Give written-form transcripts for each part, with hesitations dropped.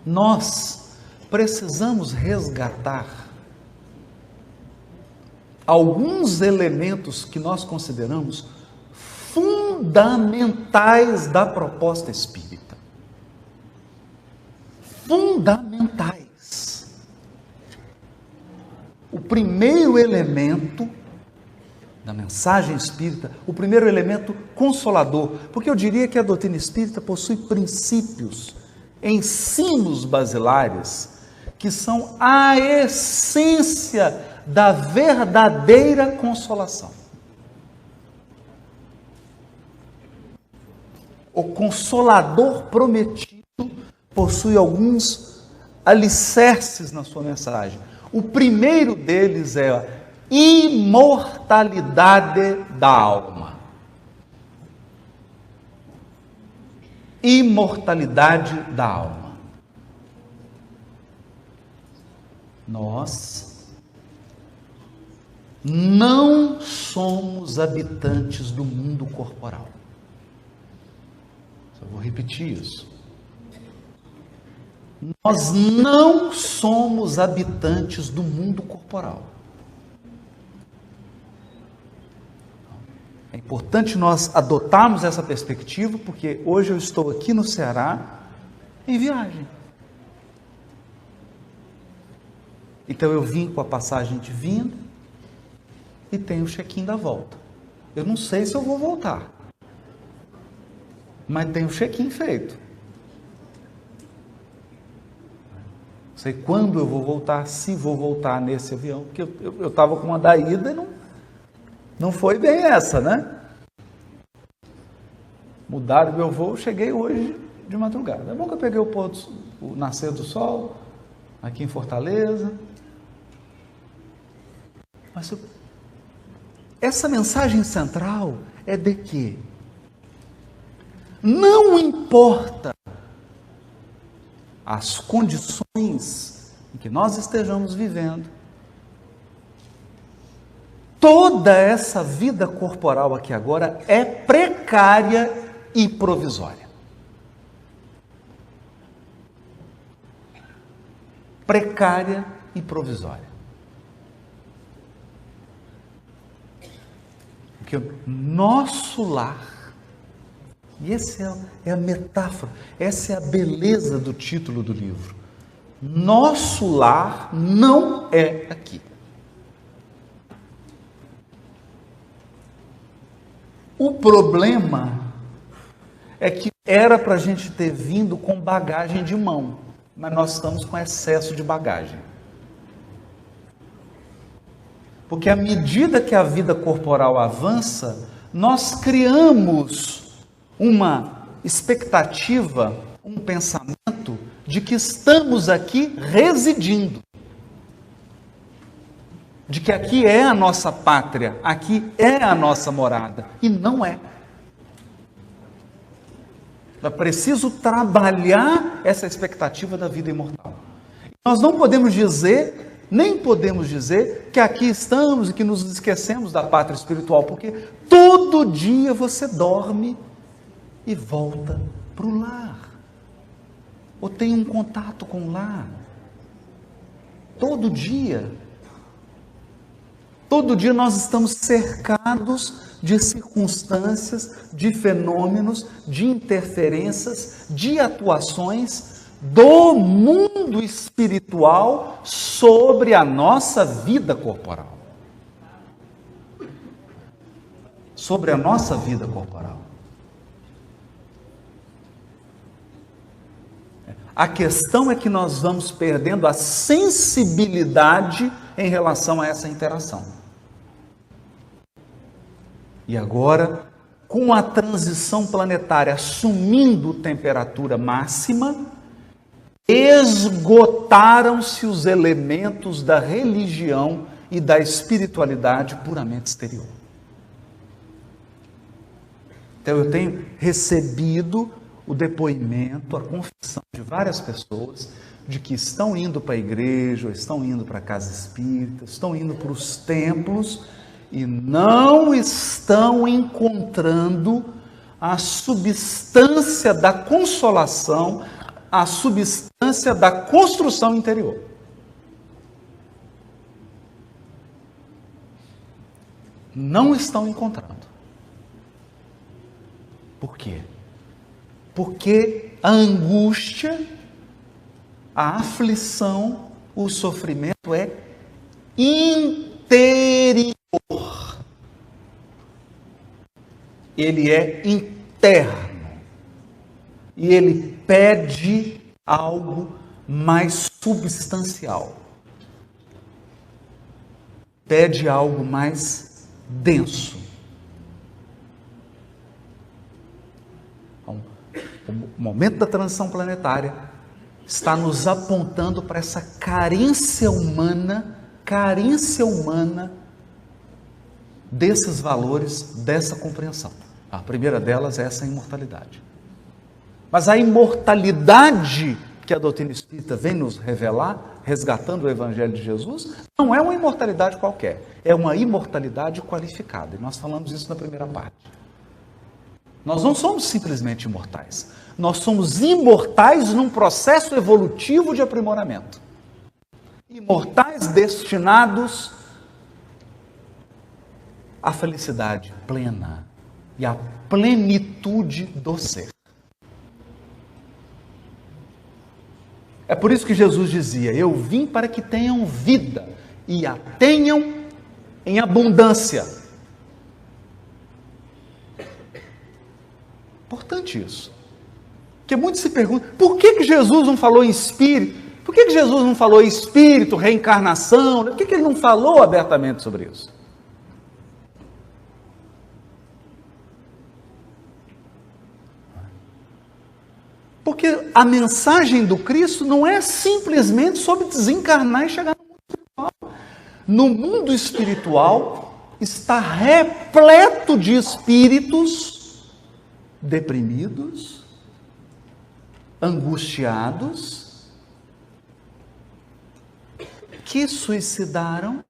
nós precisamos resgatar alguns elementos que nós consideramos fundamentais da proposta espírita. Fundamentais. O primeiro elemento da mensagem espírita, o primeiro elemento consolador, porque eu diria que a doutrina espírita possui princípios, ensinos basilares, que são a essência da verdadeira consolação. O Consolador prometido possui alguns alicerces na sua mensagem. O primeiro deles é a imortalidade da alma. Imortalidade da alma. Nós não somos habitantes do mundo corporal. Só vou repetir isso. Nós não somos habitantes do mundo corporal. É importante nós adotarmos essa perspectiva, porque hoje eu estou aqui no Ceará em viagem. Então eu vim com a passagem de vinda e tenho o check-in da volta. Eu não sei se eu vou voltar, mas tenho o check-in feito. Não sei quando eu vou voltar, se vou voltar nesse avião, porque eu estava com uma da ida e não foi bem essa, né? Mudaram o meu voo, cheguei hoje de madrugada. É bom que eu peguei o nascer do sol, aqui em Fortaleza. Mas essa mensagem central é de que não importa as condições em que nós estejamos vivendo, toda essa vida corporal aqui agora é precária e provisória. Precária e provisória. Porque o nosso lar, e essa é a metáfora, essa é a beleza do título do livro. Nosso lar não é aqui. O problema é que era para a gente ter vindo com bagagem de mão, mas nós estamos com excesso de bagagem. Porque à medida que a vida corporal avança, nós criamos uma expectativa, um pensamento de que estamos aqui residindo. De que aqui é a nossa pátria, aqui é a nossa morada, e não é. É preciso trabalhar essa expectativa da vida imortal. Nós não podemos dizer, nem podemos dizer que aqui estamos e que nos esquecemos da pátria espiritual, porque todo dia você dorme e volta para o lar, ou tem um contato com o lar. Todo dia nós estamos cercados de circunstâncias, de fenômenos, de interferências, de atuações do mundo espiritual sobre a nossa vida corporal. Sobre a nossa vida corporal. A questão é que nós vamos perdendo a sensibilidade em relação a essa interação. E agora, com a transição planetária assumindo temperatura máxima, esgotaram-se os elementos da religião e da espiritualidade puramente exterior. Então eu tenho recebido o depoimento, a confissão de várias pessoas de que estão indo para a igreja, estão indo para a casa espírita, estão indo para os templos e não estão encontrando a substância da consolação a substância da construção interior. Não estão encontrando. Por quê? Porque a angústia, a aflição, o sofrimento é interior. Ele é interno. E ele pede algo mais substancial. Pede algo mais denso. O momento da transição planetária está nos apontando para essa carência humana desses valores, dessa compreensão. A primeira delas é essa imortalidade. Mas a imortalidade que a doutrina espírita vem nos revelar, resgatando o Evangelho de Jesus, não é uma imortalidade qualquer, é uma imortalidade qualificada. E nós falamos isso na primeira parte. Nós não somos simplesmente imortais. Nós somos imortais num processo evolutivo de aprimoramento. Imortais destinados à felicidade plena e à plenitude do ser. É por isso que Jesus dizia: eu vim para que tenham vida e a tenham em abundância. Importante isso. Porque muitos se perguntam, por que Jesus não falou em espírito? Por que Jesus não falou em espírito, reencarnação? Por que ele não falou abertamente sobre isso? Porque a mensagem do Cristo não é simplesmente sobre desencarnar e chegar no mundo espiritual. No mundo espiritual está repleto de espíritos deprimidos, angustiados, que suicidaram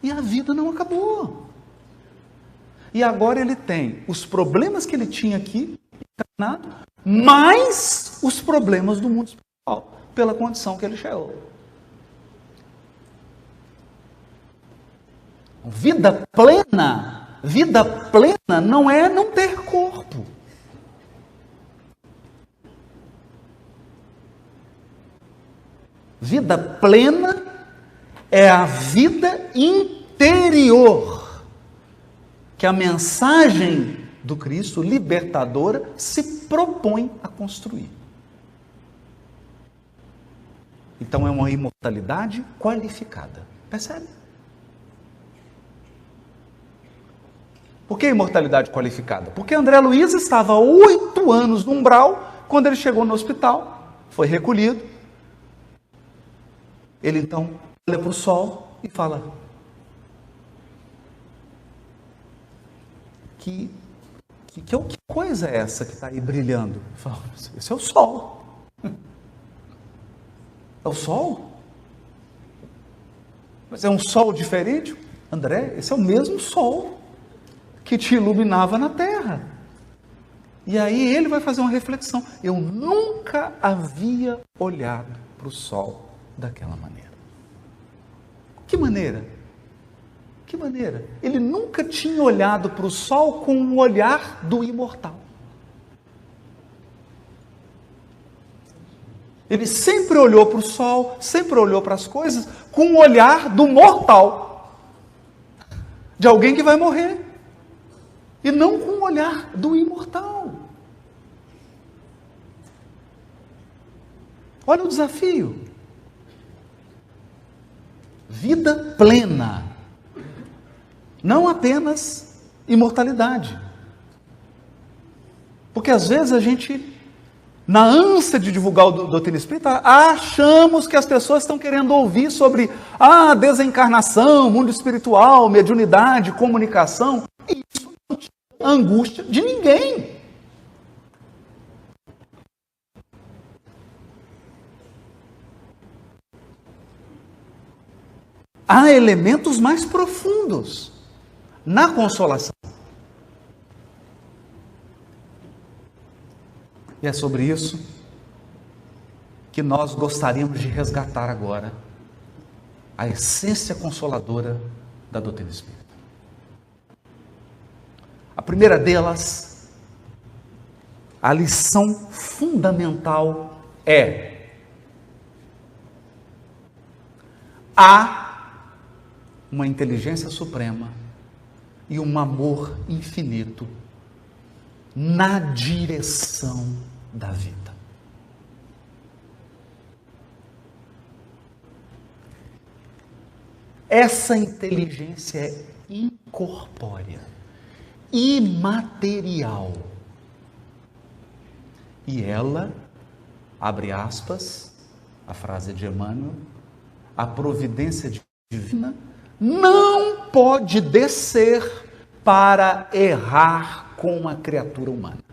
e a vida não acabou. E agora ele tem os problemas que ele tinha aqui, encarnado, mais os problemas do mundo espiritual, pela condição que ele chegou. Vida plena não é não ter corpo. Vida plena é a vida interior, que a mensagem do Cristo libertadora se propõe a construir. Então é uma imortalidade qualificada. Percebe? Por que imortalidade qualificada? Porque André Luiz estava 8 anos no umbral, quando ele chegou no hospital, foi recolhido. Ele então olha para o sol e fala: que coisa é essa que está aí brilhando? Fala, esse é o sol. É o sol? Mas é um sol diferente? André, esse é o mesmo sol que te iluminava na terra. E aí ele vai fazer uma reflexão: eu nunca havia olhado para o sol daquela maneira. Que maneira? Que maneira? Ele nunca tinha olhado para o sol com o olhar do imortal. Ele sempre olhou para o sol, sempre olhou para as coisas com o olhar do mortal, de alguém que vai morrer, e não com o olhar do imortal. Olha o desafio. Vida plena. Não apenas imortalidade. Porque às vezes a gente, na ânsia de divulgar o doutrina espírita, achamos que as pessoas estão querendo ouvir sobre desencarnação, mundo espiritual, mediunidade, comunicação. E isso não tira a angústia de ninguém. Há elementos mais profundos na consolação. E é sobre isso que nós gostaríamos de resgatar agora, a essência consoladora da doutrina espírita. A primeira delas, a lição fundamental é: há uma inteligência suprema e um amor infinito na direção da vida. Essa inteligência é incorpórea, imaterial. E ela, abre aspas, a frase de Emmanuel, a providência divina não pode descer para errar com a criatura humana.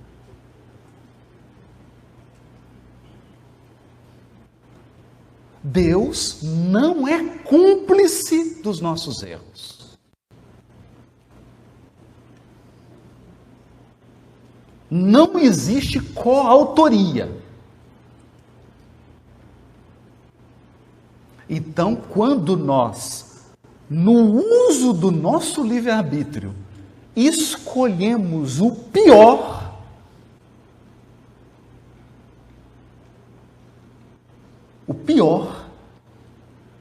Deus não é cúmplice dos nossos erros. Não existe coautoria. Então, quando nós, no uso do nosso livre-arbítrio, escolhemos o pior,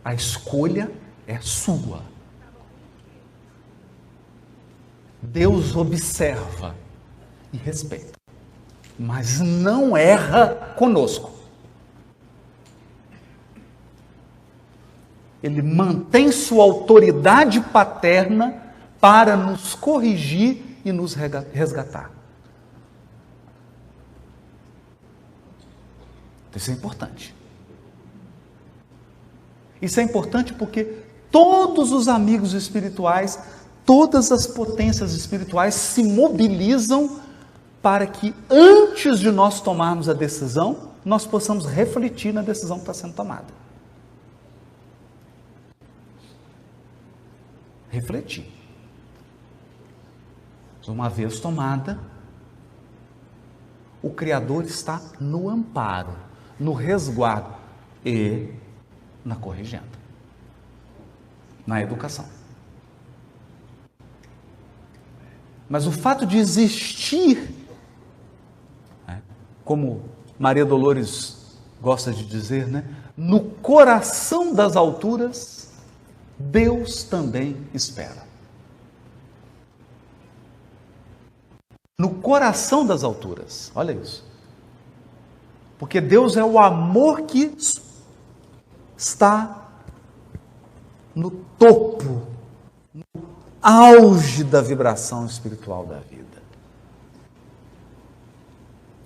a escolha é sua. Deus observa e respeita, mas não erra conosco. Ele mantém sua autoridade paterna para nos corrigir e nos resgatar. Isso é importante. Isso é importante porque todos os amigos espirituais, todas as potências espirituais se mobilizam para que, antes de nós tomarmos a decisão, nós possamos refletir na decisão que está sendo tomada. Refletir. Uma vez tomada, o Criador está no amparo, no resguardo e na corrigenda, na educação. Mas o fato de existir, como Maria Dolores gosta de dizer, no coração das alturas, Deus também espera. No coração das alturas, olha isso. Porque Deus é o amor que está no topo, no auge da vibração espiritual da vida.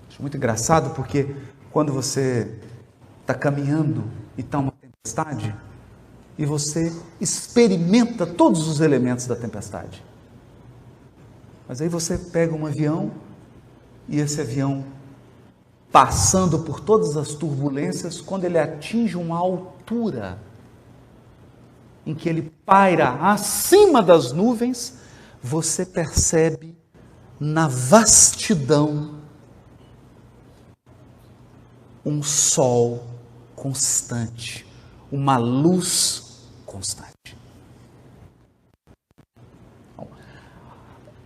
Acho muito engraçado porque quando você está caminhando e está uma tempestade, e você experimenta todos os elementos da tempestade. Mas aí você pega um avião, e esse avião, passando por todas as turbulências, quando ele atinge uma altura em que ele paira acima das nuvens, você percebe na vastidão um sol constante, uma luz constante.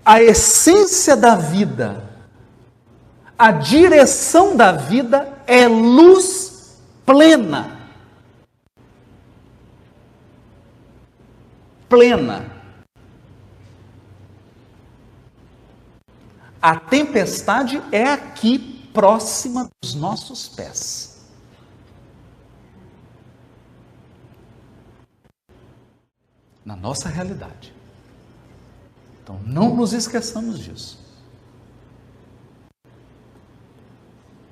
A essência da vida, a direção da vida é luz plena. Plena. A tempestade é aqui, próxima dos nossos pés. Na nossa realidade. Então, não nos esqueçamos disso.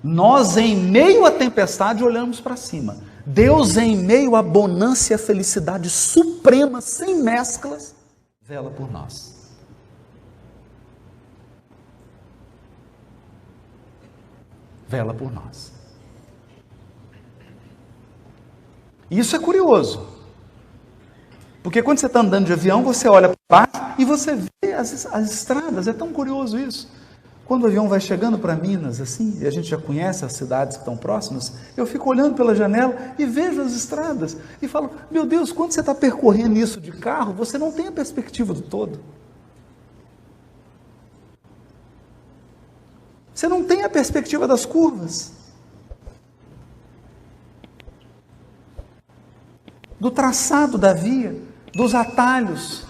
Nós, em meio à tempestade, olhamos para cima. Deus, em meio à bonança e à felicidade suprema, sem mesclas, vela por nós. Vela por nós. Isso é curioso. Porque quando você está andando de avião, você olha para baixo e você vê as estradas. É tão curioso isso. Quando o avião vai chegando para Minas, assim, e a gente já conhece as cidades que estão próximas, eu fico olhando pela janela e vejo as estradas e falo, meu Deus, quando você está percorrendo isso de carro, você não tem a perspectiva do todo. Você não tem a perspectiva das curvas, do traçado da via, dos atalhos.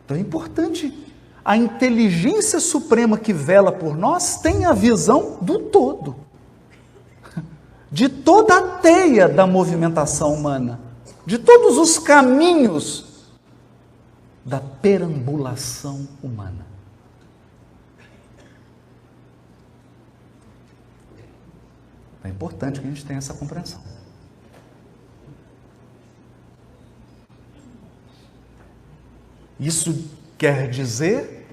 Então é importante, a inteligência suprema que vela por nós tem a visão do todo, de toda a teia da movimentação humana, de todos os caminhos da perambulação humana. É importante que a gente tenha essa compreensão. Isso quer dizer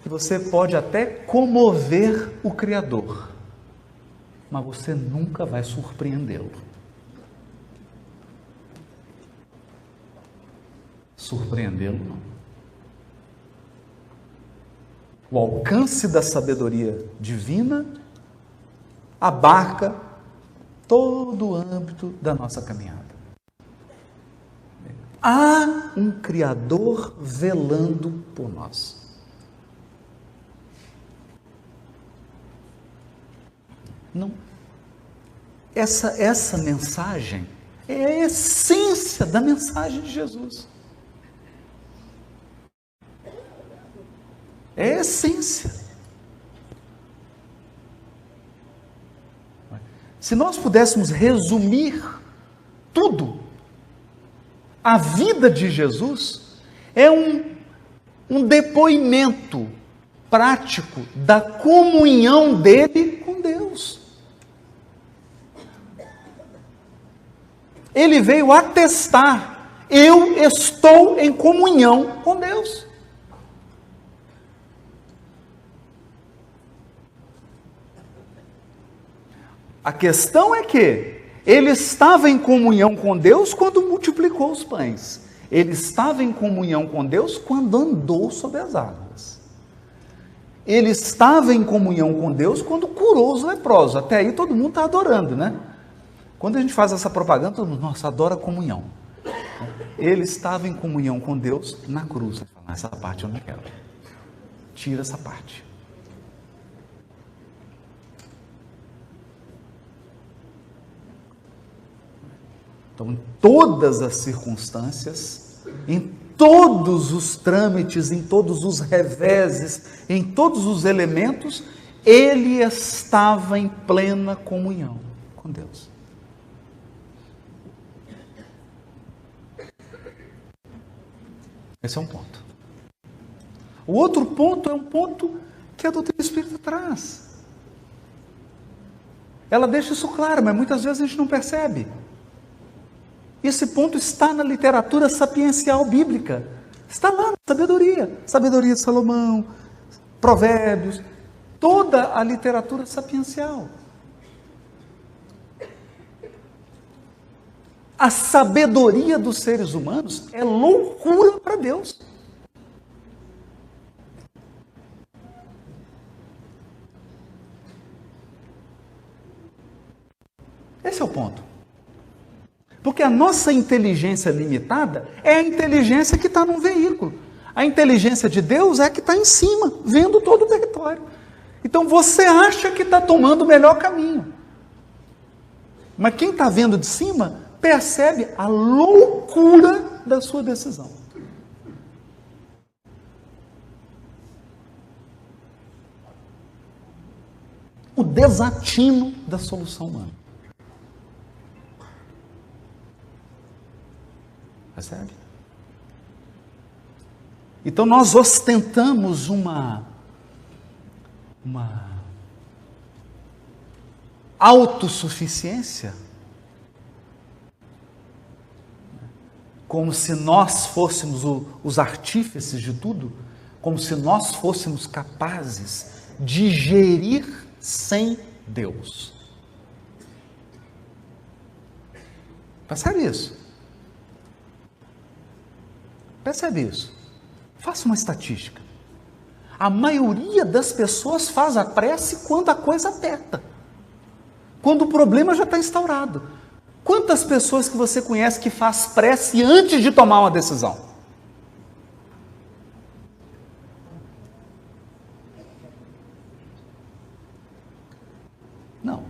que você pode até comover o Criador, mas você nunca vai surpreendê-lo. Surpreendê-lo não. O alcance da sabedoria divina abarca todo o âmbito da nossa caminhada. Há um Criador velando por nós. Não. Essa mensagem é a essência da mensagem de Jesus. É a essência. Se nós pudéssemos resumir tudo, a vida de Jesus é um depoimento prático da comunhão dele com Deus. Ele veio atestar, eu estou em comunhão com Deus. A questão é que ele estava em comunhão com Deus quando multiplicou os pães. Ele estava em comunhão com Deus quando andou sobre as águas. Ele estava em comunhão com Deus quando curou os leprosos. Até aí todo mundo está adorando, né? Quando a gente faz essa propaganda, todo mundo, nossa, adora a comunhão. Ele estava em comunhão com Deus na cruz. Essa parte eu não quero. Tira essa parte. Então, em todas as circunstâncias, em todos os trâmites, em todos os reveses, em todos os elementos, ele estava em plena comunhão com Deus. Esse é um ponto. O outro ponto é um ponto que a doutrina espírita traz. Ela deixa isso claro, mas muitas vezes a gente não percebe. Esse ponto está na literatura sapiencial bíblica. Está lá na sabedoria. Sabedoria de Salomão, Provérbios, toda a literatura sapiencial. A sabedoria dos seres humanos é loucura para Deus. Esse é o ponto. Porque a nossa inteligência limitada é a inteligência que está num veículo. A inteligência de Deus é a que está em cima, vendo todo o território. Então você acha que está tomando o melhor caminho. Mas quem está vendo de cima percebe a loucura da sua decisão. O desatino da solução humana. Percebe? Então nós ostentamos uma autossuficiência, como se nós fôssemos os artífices de tudo, como se nós fôssemos capazes de gerir sem Deus. Percebe isso? Percebe isso? Faça uma estatística. A maioria das pessoas faz a prece quando a coisa aperta. Quando o problema já está instaurado. Quantas pessoas que você conhece que faz prece antes de tomar uma decisão? Não.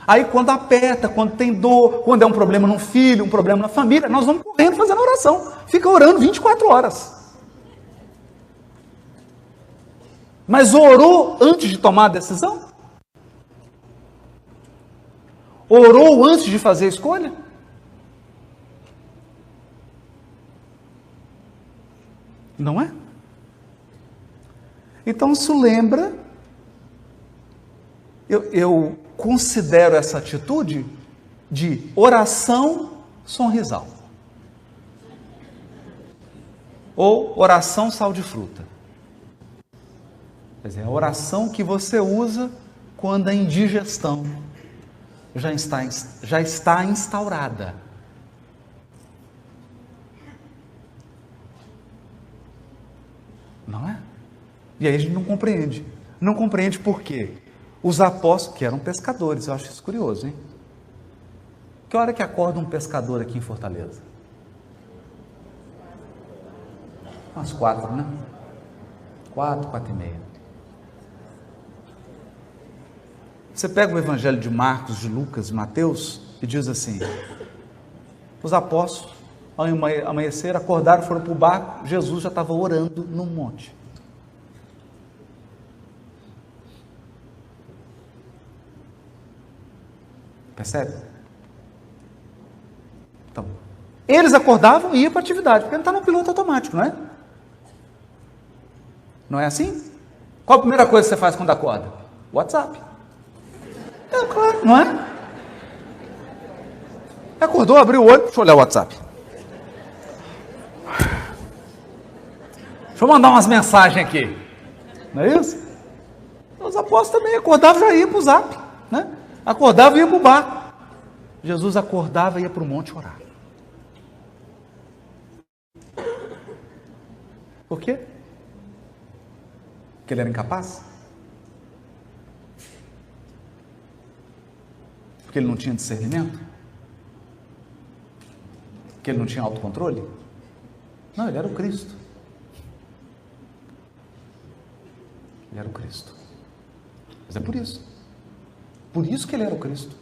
Aí quando aperta, quando tem dor, quando é um problema no filho, um problema na família, nós vamos correndo fazendo oração. Fica orando 24 horas. Mas orou antes de tomar a decisão? Orou antes de fazer a escolha? Não é? Então isso lembra, eu considero essa atitude de oração sonrisal. Ou oração sal de fruta. Quer dizer, a oração que você usa quando a indigestão já está instaurada. Não é? E aí a gente não compreende. Não compreende por quê? Os apóstolos, que eram pescadores, eu acho isso curioso, hein? Que hora que acorda um pescador aqui em Fortaleza? Umas 4, né? 4, 4:30. Você pega o evangelho de Marcos, de Lucas, de Mateus e diz assim: os apóstolos, ao amanhecer, acordaram, foram para o barco, Jesus já estava orando num monte. Percebe? Então, eles acordavam e iam para a atividade, porque não está no piloto automático, não é? Não é assim? Qual a primeira coisa que você faz quando acorda? WhatsApp. É claro, não é? Acordou, abriu o olho, deixa eu olhar o WhatsApp. Deixa eu mandar umas mensagens aqui. Não é isso? Os apóstolos também acordavam e já iam para o zap, né? Acordava e ia para o bar. Jesus acordava e ia para o monte orar. Por quê? Porque ele era incapaz? Porque ele não tinha discernimento? Porque ele não tinha autocontrole? Não, ele era o Cristo. Ele era o Cristo. Mas é por isso. Por isso que ele era o Cristo.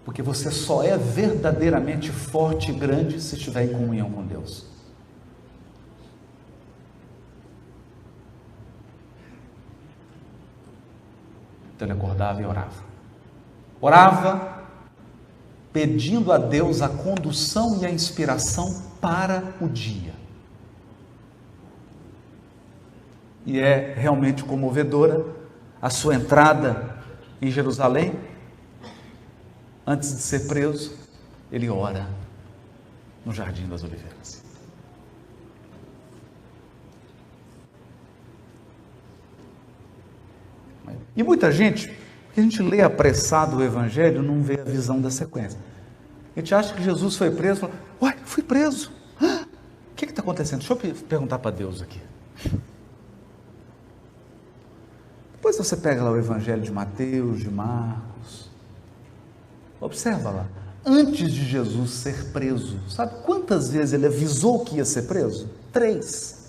Porque você só é verdadeiramente forte e grande se estiver em comunhão com Deus. Então ele acordava e orava. Orava pedindo a Deus a condução e a inspiração para o dia. E é realmente comovedora a sua entrada em Jerusalém. Antes de ser preso, ele ora no Jardim das Oliveiras. E muita gente, porque a gente lê apressado o Evangelho, não vê a visão da sequência. A gente acha que Jesus foi preso, fala: uai, fui preso. O que está acontecendo? Deixa eu perguntar para Deus aqui. Depois você pega lá o Evangelho de Mateus, de Marcos. Observa lá. Antes de Jesus ser preso, sabe quantas vezes ele avisou que ia ser preso? 3.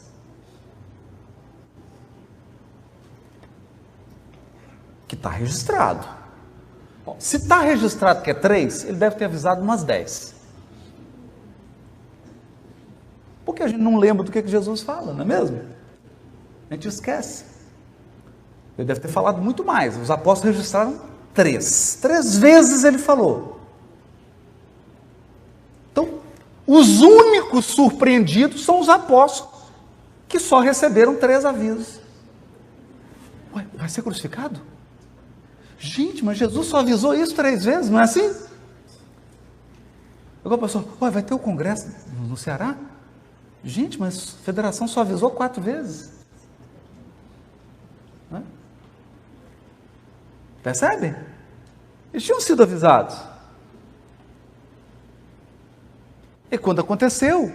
Que está registrado. Bom, se está registrado que é 3, ele deve ter avisado umas 10. Porque a gente não lembra do que Jesus fala, não é mesmo? A gente esquece. Ele deve ter falado muito mais. Os apóstolos registraram 3. 3 vezes ele falou. Então, os únicos surpreendidos são os apóstolos, que só receberam 3 avisos. Ué, vai ser crucificado? Gente, mas Jesus só avisou isso 3 vezes, não é assim? Agora o pastor, ué, vai ter o congresso no Ceará? Gente, mas a federação só avisou 4 vezes. Não é? Percebe? Eles tinham sido avisados. E quando aconteceu,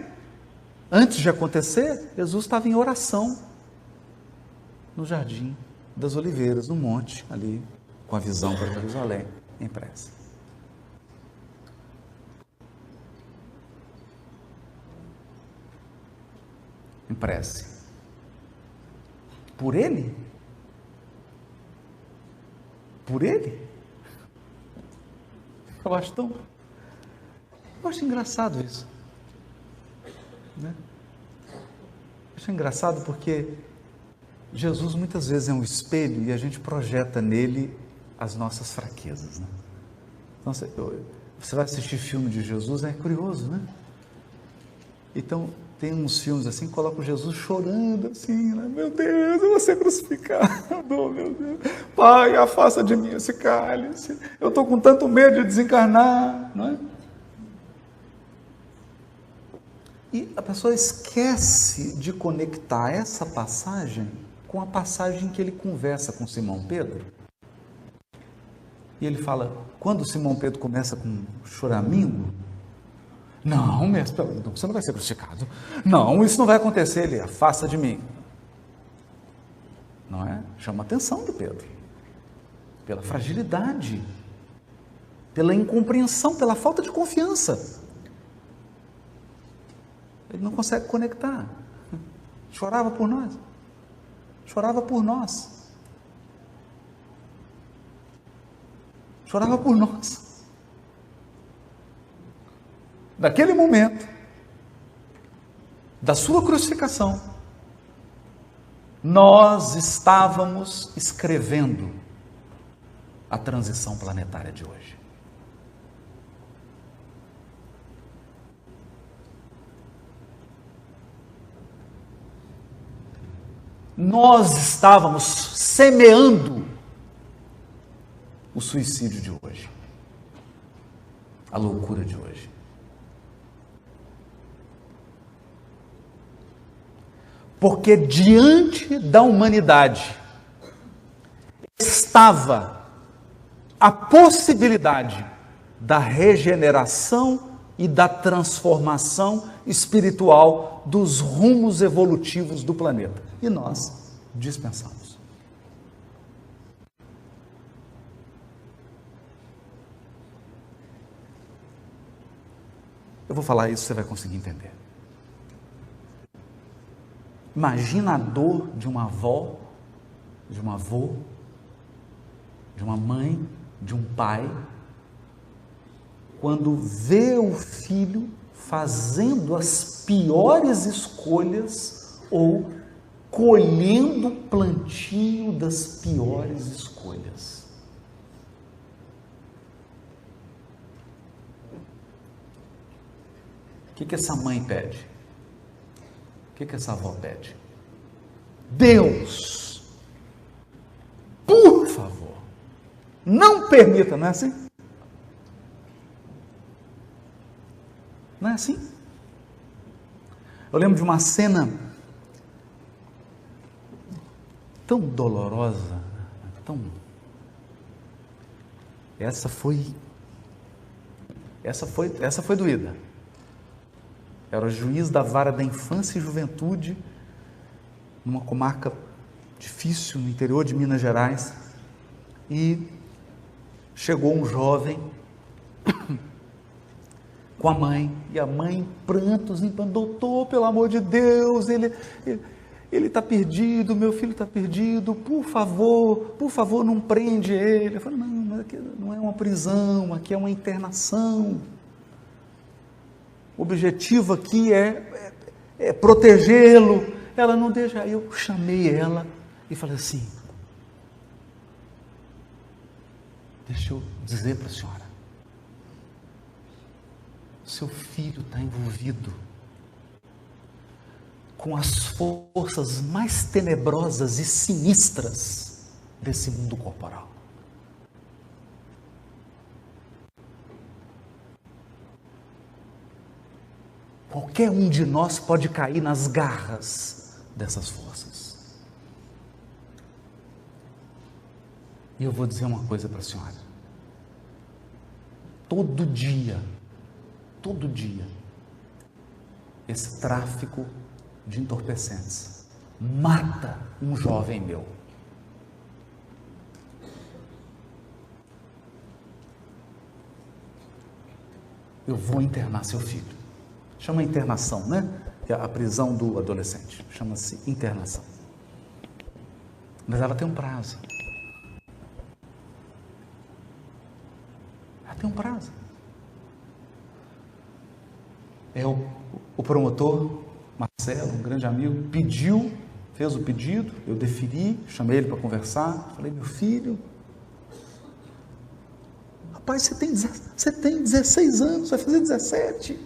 antes de acontecer, Jesus estava em oração no Jardim das Oliveiras, no monte, ali, com a visão para Jerusalém, em prece. Em prece. Por ele? Por ele? Eu acho engraçado isso. Né? Eu acho engraçado porque Jesus muitas vezes é um espelho e a gente projeta nele as nossas fraquezas. Né? Então, você vai assistir filme de Jesus, é curioso, né? Então, tem uns filmes assim, que colocam Jesus chorando assim, né? Meu Deus, eu vou ser crucificado, meu Deus. Pai, afasta de mim esse cálice. Eu estou com tanto medo de desencarnar, não é? E a pessoa esquece de conectar essa passagem com a passagem que ele conversa com Simão Pedro. E ele fala, quando Simão Pedro começa com choramingo, não, mestre, você não vai ser crucificado. Não, isso não vai acontecer. Ele afasta de mim. Não é? Chama a atenção de Pedro. Pela fragilidade. Pela incompreensão, pela falta de confiança. Ele não consegue conectar. Chorava por nós. Chorava por nós. Chorava por nós. Naquele momento, da sua crucificação, nós estávamos escrevendo a transição planetária de hoje. Nós estávamos semeando o suicídio de hoje, a loucura de hoje. Porque diante da humanidade estava a possibilidade da regeneração e da transformação espiritual dos rumos evolutivos do planeta. E nós dispensamos. Eu vou falar isso, você vai conseguir entender. Imagina a dor de uma avó, de um avô, de uma mãe, de um pai, quando vê o filho fazendo as piores escolhas ou colhendo o plantio das piores escolhas. O que essa mãe pede? O que essa avó pede? Deus, por favor, não permita, não é assim? Não é assim? Eu lembro de uma cena tão dolorosa, essa foi doída. Era o juiz da vara da infância e juventude, numa comarca difícil, no interior de Minas Gerais, e chegou um jovem com a mãe, e a mãe em prantos, limpando, doutor, pelo amor de Deus, ele está perdido, meu filho está perdido, por favor, não prende ele. Eu falei, não, aqui não é uma prisão, aqui é uma internação. O objetivo aqui é protegê-lo. Ela não deixa. Aí eu chamei ela e falei assim, deixa eu dizer para a senhora, seu filho está envolvido com as forças mais tenebrosas e sinistras desse mundo corporal. Qualquer um de nós pode cair nas garras dessas forças. E eu vou dizer uma coisa para a senhora. Todo dia, esse tráfico de entorpecentes mata um jovem meu. Eu vou internar seu filho. Chama internação, né? É a prisão do adolescente. Chama-se internação. Mas ela tem um prazo. Ela tem um prazo. O promotor, Marcelo, um grande amigo, fez o pedido, eu deferi, chamei ele para conversar, falei, meu filho, rapaz, você tem 16 anos, vai fazer 17.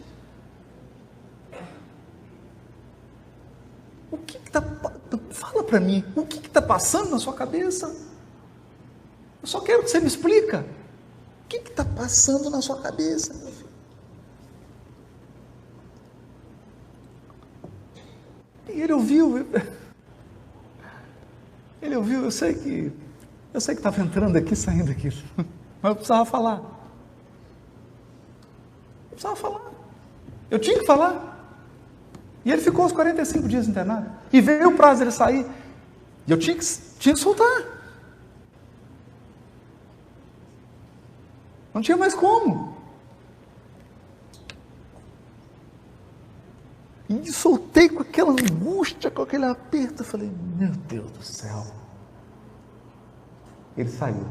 O que está... Fala para mim, o que está passando na sua cabeça? Eu só quero que você me explica. O que está passando na sua cabeça, meu filho? E ele ouviu, eu sei que estava entrando aqui, saindo aqui, mas eu precisava falar. Eu tinha que falar. E ele ficou os 45 dias internado. E veio o prazo dele sair. E eu tinha que soltar. Não tinha mais como. E soltei com aquela angústia, com aquele aperto. Eu falei, meu Deus do céu. Ele saiu.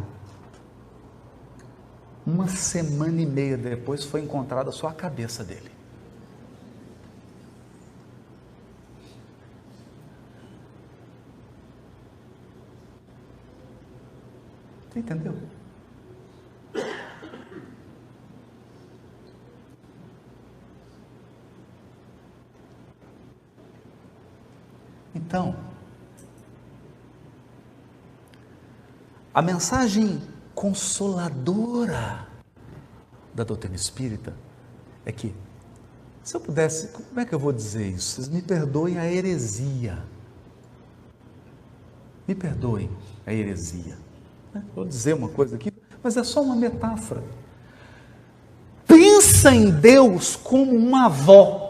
1 semana e meia depois foi encontrada só a cabeça dele. Você entendeu? Então, a mensagem consoladora da doutrina espírita é que, se eu pudesse, como é que eu vou dizer isso? Vocês me perdoem a heresia. Me perdoem a heresia. Vou dizer uma coisa aqui, mas é só uma metáfora. Pensa em Deus como uma avó.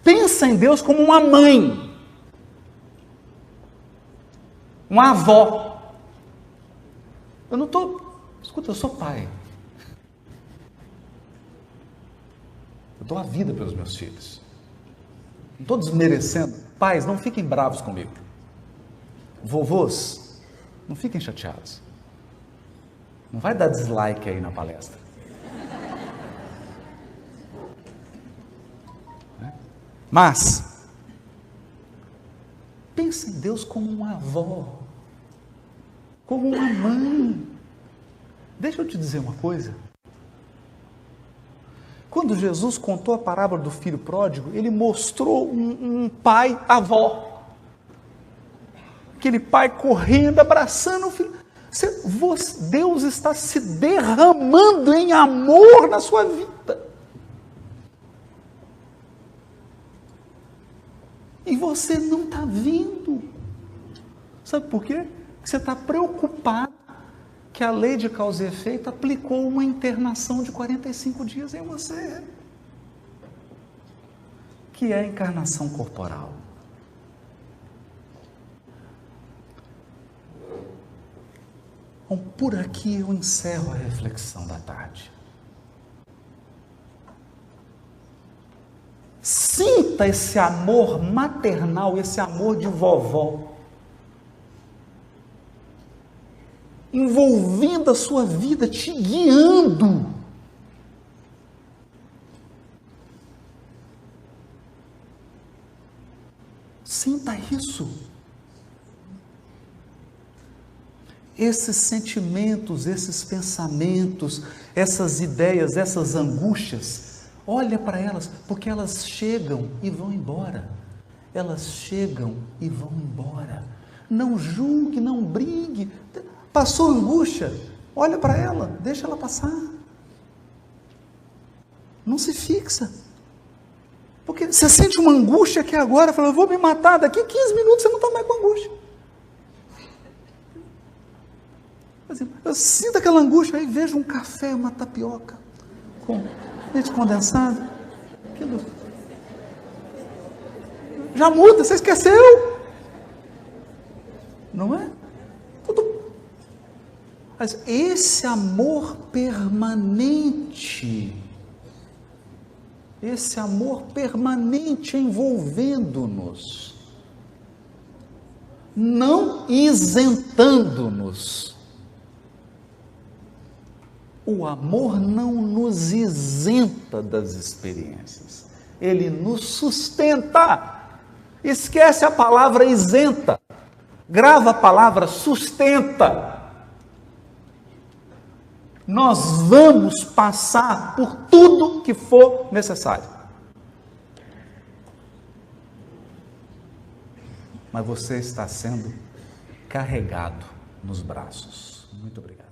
Pensa em Deus como uma mãe, uma avó. Escuta, eu sou pai. Eu dou a vida pelos meus filhos. Não estou desmerecendo. Pais, não fiquem bravos comigo. Vovôs, não fiquem chateados. Não vai dar dislike aí na palestra. Mas, pensa em Deus como uma avó, como uma mãe. Deixa eu te dizer uma coisa. Quando Jesus contou a parábola do filho pródigo, ele mostrou um pai avó. Aquele pai correndo, abraçando o filho. Deus está se derramando em amor na sua vida. E você não está vendo. Sabe por quê? Porque você está preocupado que a lei de causa e efeito aplicou uma internação de 45 dias em você. Que é a encarnação corporal. Bom, por aqui eu encerro a reflexão da tarde. Sinta esse amor maternal, esse amor de vovó, envolvendo a sua vida, te guiando. Sinta isso. Esses sentimentos, esses pensamentos, essas ideias, essas angústias, olha para elas, porque elas chegam e vão embora. Elas chegam e vão embora. Não julgue, não brigue. Passou angústia, olha para ela, deixa ela passar. Não se fixa. Porque você sente uma angústia aqui agora, fala, eu vou me matar, daqui 15 minutos você não está mais com angústia. Assim, eu sinto aquela angústia, aí vejo um café, uma tapioca com leite condensado. Aquilo já muda, você esqueceu. Não é? Tudo. Mas esse amor permanente, envolvendo-nos, não isentando-nos. O amor não nos isenta das experiências, ele nos sustenta. Esquece a palavra isenta, grava a palavra sustenta. Nós vamos passar por tudo que for necessário. Mas você está sendo carregado nos braços. Muito obrigado.